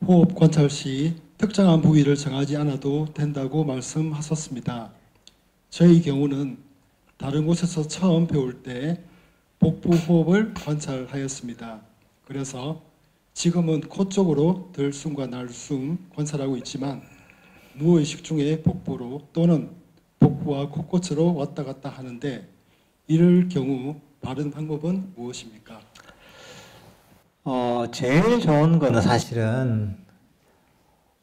호흡 관찰 시 특정한 부위를 정하지 않아도 된다고 말씀하셨습니다. 저의 경우는 다른 곳에서 처음 배울 때 복부 호흡을 관찰하였습니다. 그래서 지금은 코 쪽으로 들숨과 날숨 관찰하고 있지만 무의식 중에 복부로 또는 복부와 코끝으로 왔다 갔다 하는데 이럴 경우 바른 방법은 무엇입니까? 제일 좋은 거는 사실은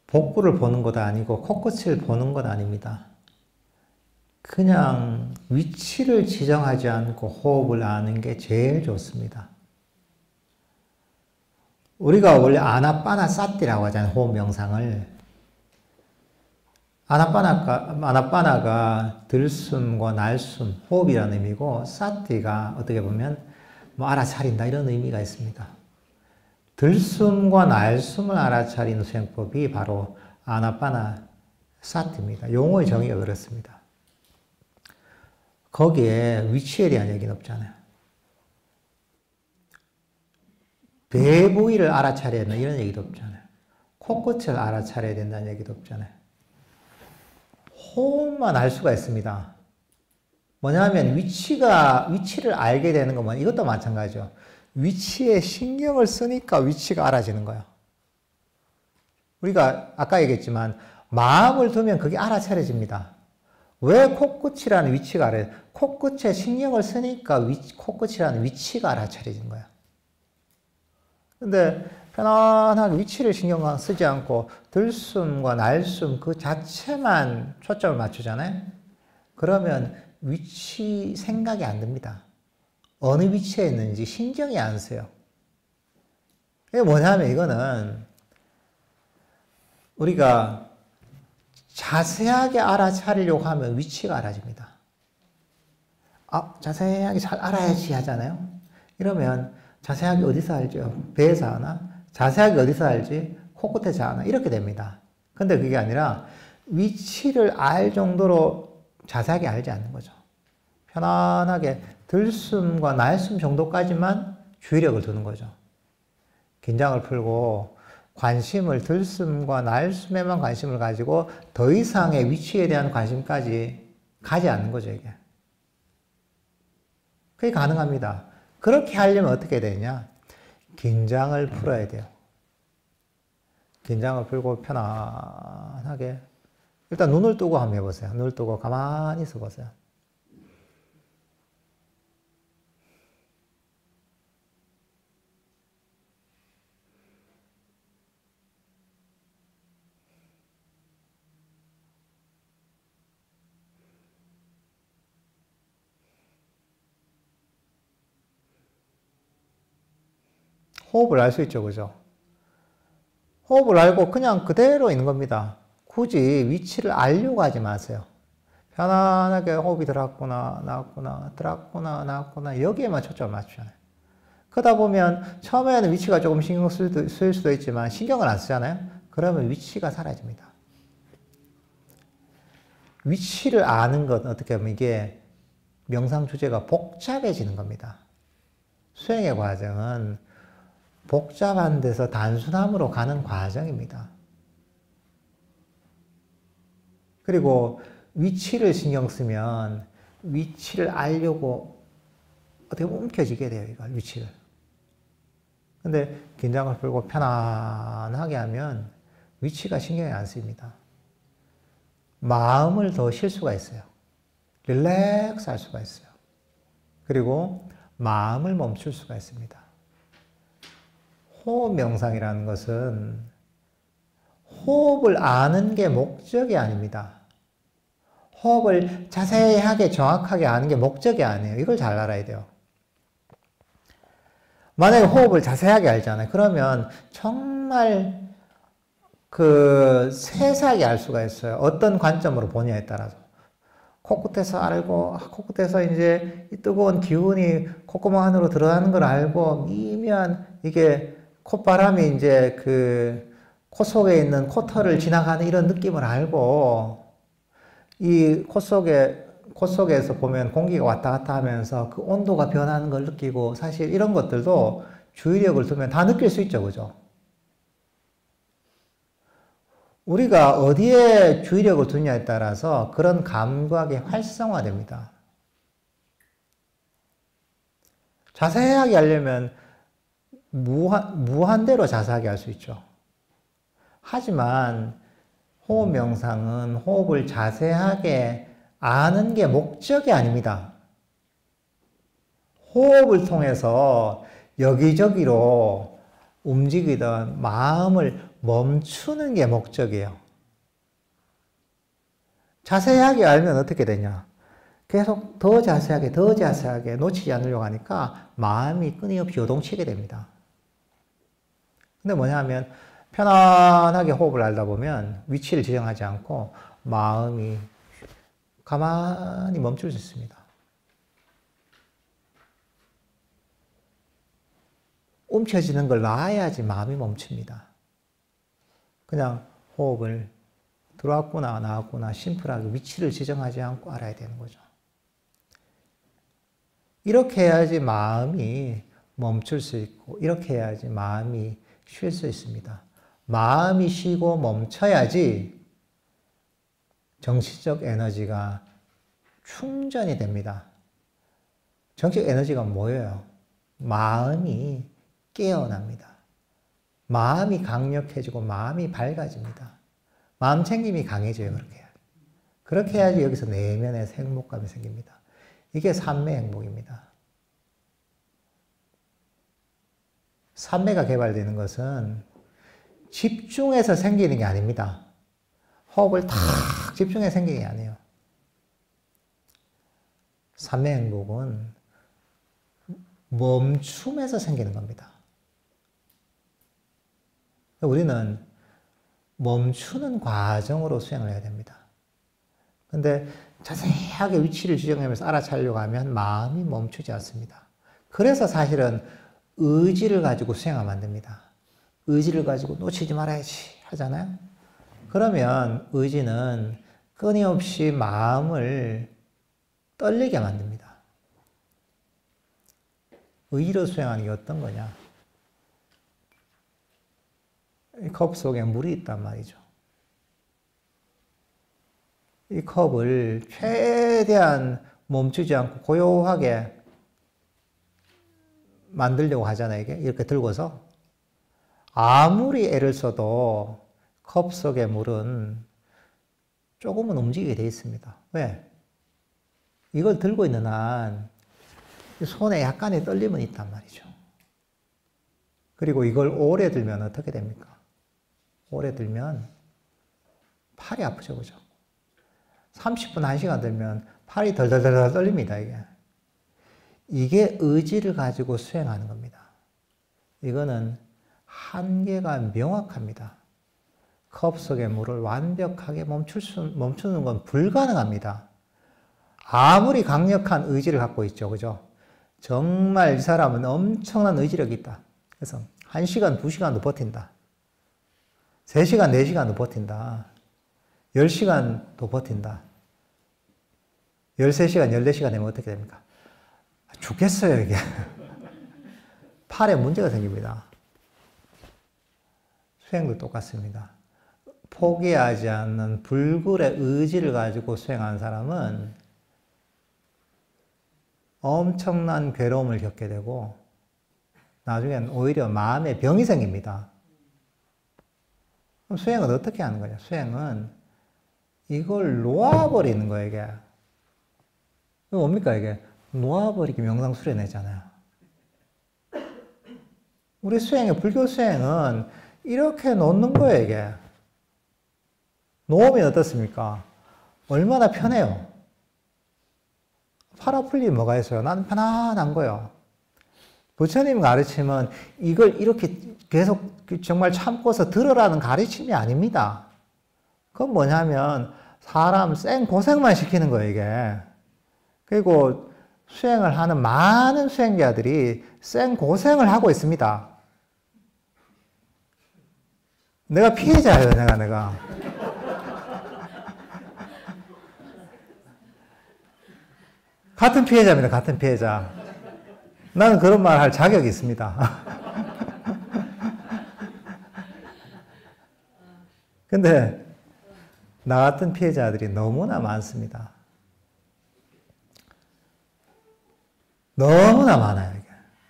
복부를 보는 것도 아니고 코끝을 보는 것 아닙니다. 그냥 위치를 지정하지 않고 호흡을 아는 게 제일 좋습니다. 우리가 원래 아나빠나사티라고 하잖아요. 호흡 명상을. 아나빠나가 들숨과 날숨, 호흡이라는 의미고 사티가 어떻게 보면 뭐 알아차린다 이런 의미가 있습니다. 들숨과 날숨을 알아차리는 수행법이 바로 아나빠나사티입니다. 용어의 정의가 그렇습니다. 거기에 위치에 대한 얘기는 없잖아요. 배 부위를 알아차려야 된다 이런 얘기도 없잖아요. 코끝을 알아차려야 된다는 얘기도 없잖아요. 호흡만 알 수가 있습니다. 뭐냐면 위치를 알게 되는 건 이것도 마찬가지죠. 위치에 신경을 쓰니까 위치가 알아지는 거예요. 우리가 아까 얘기했지만 마음을 두면 그게 알아차려집니다. 왜 코끝이라는 위치가 알아요? 코끝에 신경을 쓰니까 코끝이라는 위치가 알아차려진 거예요. 근데 편안하게 위치를 신경 쓰지 않고 들숨과 날숨 그 자체만 초점을 맞추잖아요. 그러면 위치 생각이 안 듭니다. 어느 위치에 있는지 신경이 안 써요. 이게 뭐냐면 이거는 우리가 자세하게 알아차리려고 하면 위치가 알아집니다. 자세하게 잘 알아야지 하잖아요. 이러면 자세하게 어디서 알죠? 배에서 하나? 자세하게 어디서 알지? 코끝에서 하나? 이렇게 됩니다. 근데 그게 아니라 위치를 알 정도로 자세하게 알지 않는 거죠. 편안하게 들숨과 날숨 정도까지만 주의력을 두는 거죠. 긴장을 풀고 관심을 들숨과 날숨에만 관심을 가지고 더 이상의 위치에 대한 관심까지 가지 않는 거죠, 이게. 그게 가능합니다. 그렇게 하려면 어떻게 되냐? 긴장을 풀어야 돼요. 긴장을 풀고 편안하게 일단 눈을 뜨고 한번 해보세요. 눈을 뜨고 가만히 있어 보세요. 호흡을 알 수 있죠, 그죠? 호흡을 알고 그냥 그대로 있는 겁니다. 굳이 위치를 알려고 하지 마세요. 편안하게 호흡이 들어갔구나, 나왔구나, 들어갔구나, 나왔구나, 여기에만 초점을 맞추잖아요. 그러다 보면 처음에는 위치가 조금 신경 쓰일 수도 있지만 신경을 안 쓰잖아요. 그러면 위치가 사라집니다. 위치를 아는 것, 어떻게 보면 이게 명상 주제가 복잡해지는 겁니다. 수행의 과정은 복잡한 데서 단순함으로 가는 과정입니다. 그리고 위치를 신경 쓰면 위치를 알려고 어떻게 움켜쥐게 돼요, 이거 위치를. 근데 긴장을 풀고 편안하게 하면 위치가 신경이 안 쓰입니다. 마음을 더 쉴 수가 있어요. 릴렉스 할 수가 있어요. 그리고 마음을 멈출 수가 있습니다. 호흡 명상이라는 것은 호흡을 아는 게 목적이 아닙니다. 호흡을 자세하게 정확하게 아는 게 목적이 아니에요. 이걸 잘 알아야 돼요. 만약에 호흡을 자세하게 알잖아요. 그러면 정말 세세하게 알 수가 있어요. 어떤 관점으로 보냐에 따라서. 코끝에서 알고, 코끝에서 이제 이 뜨거운 기운이 콧구멍 안으로 들어가는 걸 알고, 미묘한 이게 콧바람이 이제 코 속에 있는 코털을 지나가는 이런 느낌을 알고, 이 콧속에서 보면 공기가 왔다 갔다 하면서 그 온도가 변하는 걸 느끼고, 사실 이런 것들도 주의력을 두면 다 느낄 수 있죠, 그죠? 우리가 어디에 주의력을 두냐에 따라서 그런 감각이 활성화됩니다. 자세하게 하려면 무한대로 자세하게 할 수 있죠. 하지만 호흡 명상은 호흡을 자세하게 아는 게 목적이 아닙니다. 호흡을 통해서 여기저기로 움직이던 마음을 멈추는 게 목적이에요. 자세하게 알면 어떻게 되냐? 계속 더 자세하게 놓치지 않으려고 하니까 마음이 끊임없이 요동치게 됩니다. 근데 뭐냐면 편안하게 호흡을 알다 보면 위치를 지정하지 않고 마음이 가만히 멈출 수 있습니다. 움켜쥐는 걸 놔야지 마음이 멈춥니다. 그냥 호흡을 들어왔구나 나왔구나 심플하게 위치를 지정하지 않고 알아야 되는 거죠. 이렇게 해야지 마음이 멈출 수 있고 이렇게 해야지 마음이 쉴 수 있습니다. 마음이 쉬고 멈춰야지 정신적 에너지가 충전이 됩니다. 정신적 에너지가 뭐예요? 마음이 깨어납니다. 마음이 강력해지고 마음이 밝아집니다. 마음 챙김이 강해져요. 그렇게 해야지 여기서 내면에서 행복감이 생깁니다. 이게 삼매 행복입니다. 삼매가 개발되는 것은 집중해서 생기는 게 아닙니다. 호흡을 탁 집중해서 생기는 게 아니에요. 삼매 행복은 멈춤에서 생기는 겁니다. 우리는 멈추는 과정으로 수행을 해야 됩니다. 근데 자세하게 위치를 지정하면서 알아차리려고 하면 마음이 멈추지 않습니다. 그래서 사실은 의지를 가지고 수행하면 안 됩니다. 의지를 가지고 놓치지 말아야지 하잖아요. 그러면 의지는 끊임없이 마음을 떨리게 만듭니다. 의지로 수행하는 게 어떤 거냐? 이 컵 속에 물이 있단 말이죠. 이 컵을 최대한 멈추지 않고 고요하게 만들려고 하잖아요. 이렇게 들고서. 아무리 애를 써도 컵 속의 물은 조금은 움직이게 돼 있습니다. 왜? 이걸 들고 있는 한 손에 약간의 떨림은 있단 말이죠. 그리고 이걸 오래 들면 어떻게 됩니까? 오래 들면 팔이 아프죠, 그죠? 30분, 1시간 들면 팔이 덜덜덜 떨립니다, 이게 의지를 가지고 수행하는 겁니다. 이거는 한계가 명확합니다. 컵 속의 물을 완벽하게 멈추는 건 불가능합니다. 아무리 강력한 의지를 갖고 있죠, 그죠? 정말 이 사람은 엄청난 의지력이 있다. 그래서 1시간, 2시간도 버틴다. 3시간, 4시간도 버틴다. 10시간도 버틴다. 13시간, 14시간 되면 어떻게 됩니까? 죽겠어요, 이게. 팔에 문제가 생깁니다. 수행도 똑같습니다. 포기하지 않는 불굴의 의지를 가지고 수행하는 사람은 엄청난 괴로움을 겪게 되고 나중엔 오히려 마음에 병이 생깁니다. 그럼 수행은 어떻게 하는 거냐? 수행은 이걸 놓아버리는 거예요, 이게. 이게 뭡니까, 이게? 놓아버리기 명상 수련회잖아요. 우리 수행의 불교 수행은 이렇게 놓는 거예요, 이게. 놓으면 어떻습니까? 얼마나 편해요. 팔 아플 일이 뭐가 있어요? 나는 편안한 거예요. 부처님 가르침은 이걸 이렇게 계속 정말 참고서 들으라는 가르침이 아닙니다. 그건 뭐냐면 사람 생 고생만 시키는 거예요, 이게. 그리고 수행을 하는 많은 수행자들이 생 고생을 하고 있습니다. 내가 피해자예요, 내가. 같은 피해자입니다, 같은 피해자. 나는 그런 말 할 자격이 있습니다. 근데 나 같은 피해자들이 너무나 많습니다. 너무나 많아요, 이게.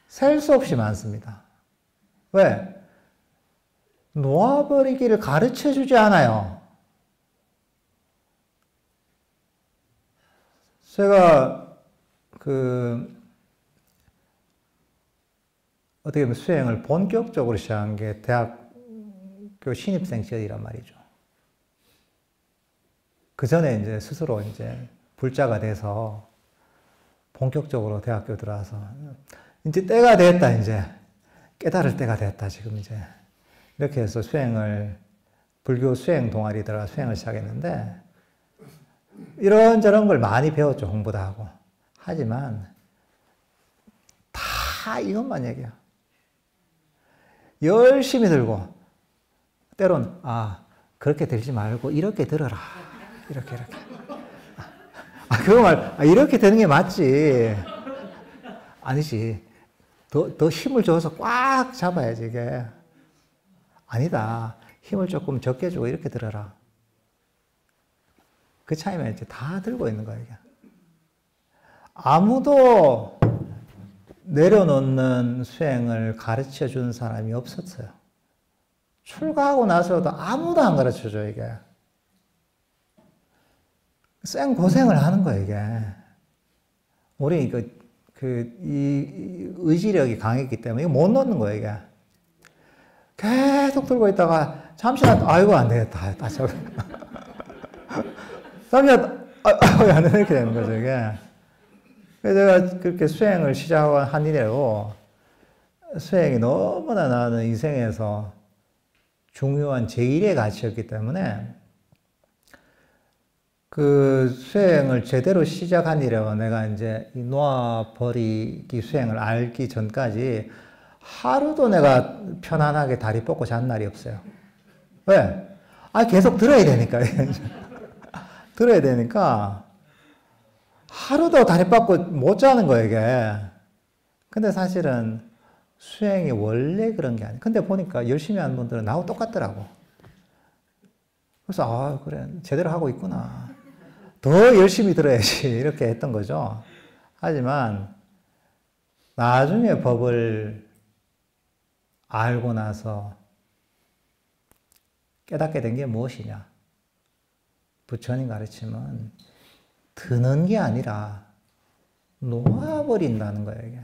셀 수 없이 많습니다. 왜? 놓아버리기를 가르쳐 주지 않아요. 제가 어떻게 보면 수행을 본격적으로 시작한 게 대학교 신입생 시절이란 말이죠. 그 전에 이제 스스로 이제 불자가 돼서 본격적으로 대학교 들어와서 이제 때가 됐다, 이제. 깨달을 때가 됐다, 지금 이제. 이렇게 해서 불교 수행 동아리 들어가 수행을 시작했는데, 이런저런 걸 많이 배웠죠, 공부도 하고. 하지만, 다 이것만 얘기해요. 열심히 들고, 때론, 그렇게 들지 말고, 이렇게 들어라. 이렇게. 이렇게 되는 게 맞지. 아니지. 더 힘을 줘서 꽉 잡아야지, 이게. 아니다. 힘을 조금 적게 주고 이렇게 들어라. 그 차이면 이제 다 들고 있는 거야, 이게. 아무도 내려놓는 수행을 가르쳐 준 사람이 없었어요. 출가하고 나서도 아무도 안 가르쳐 줘, 이게. 생 고생을 하는 거야, 이게. 우리 이 의지력이 강했기 때문에 이거 못 놓는 거야, 이게. 계속 들고 있다가 잠시만, 아이고, 안 되겠다. 다시. 잠시만, 아이고, 안 되겠다. 이렇게 되는 거죠, 이게. 그래서 제가 그렇게 수행을 시작한 이래로 수행이 너무나 나는 인생에서 중요한 제1의 가치였기 때문에 그 수행을 제대로 시작한 이래로 내가 이제 이 놓아버리기 수행을 알기 전까지 하루도 내가 편안하게 다리 뻗고 잔 날이 없어요. 왜? 계속 들어야 되니까. 들어야 되니까 하루도 다리 뻗고 못 자는 거예요, 이게. 근데 사실은 수행이 원래 그런 게 아니에요. 근데 보니까 열심히 하는 분들은 나하고 똑같더라고. 그래서, 그래. 제대로 하고 있구나. 더 열심히 들어야지. 이렇게 했던 거죠. 하지만, 나중에 법을 알고 나서 깨닫게 된 게 무엇이냐? 부처님 가르침은 드는 게 아니라 놓아버린다는 거예요, 이게.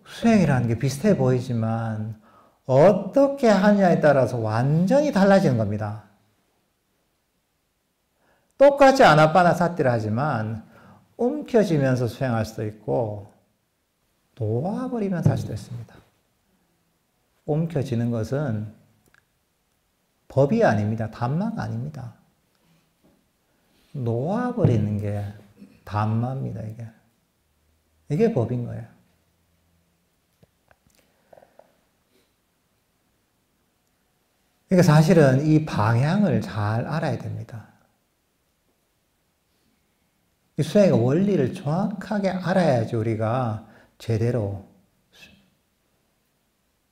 수행이라는 게 비슷해 보이지만 어떻게 하냐에 따라서 완전히 달라지는 겁니다. 똑같이 아나빠나 사띠를 하지만 움켜쥐면서 수행할 수도 있고 놓아버리면서 할 수도 있습니다. 움켜쥐는 것은 법이 아닙니다. 담마가 아닙니다. 놓아버리는 게 담마입니다, 이게. 이게 법인 거예요. 그러니까 사실은 이 방향을 잘 알아야 됩니다. 이 수행의 원리를 정확하게 알아야지 우리가 제대로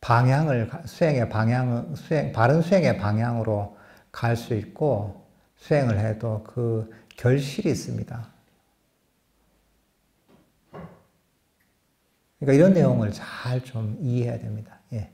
바른 수행의 방향으로 갈 수 있고, 수행을 해도 그 결실이 있습니다. 그러니까 이런 내용을 잘 좀 이해해야 됩니다. 예.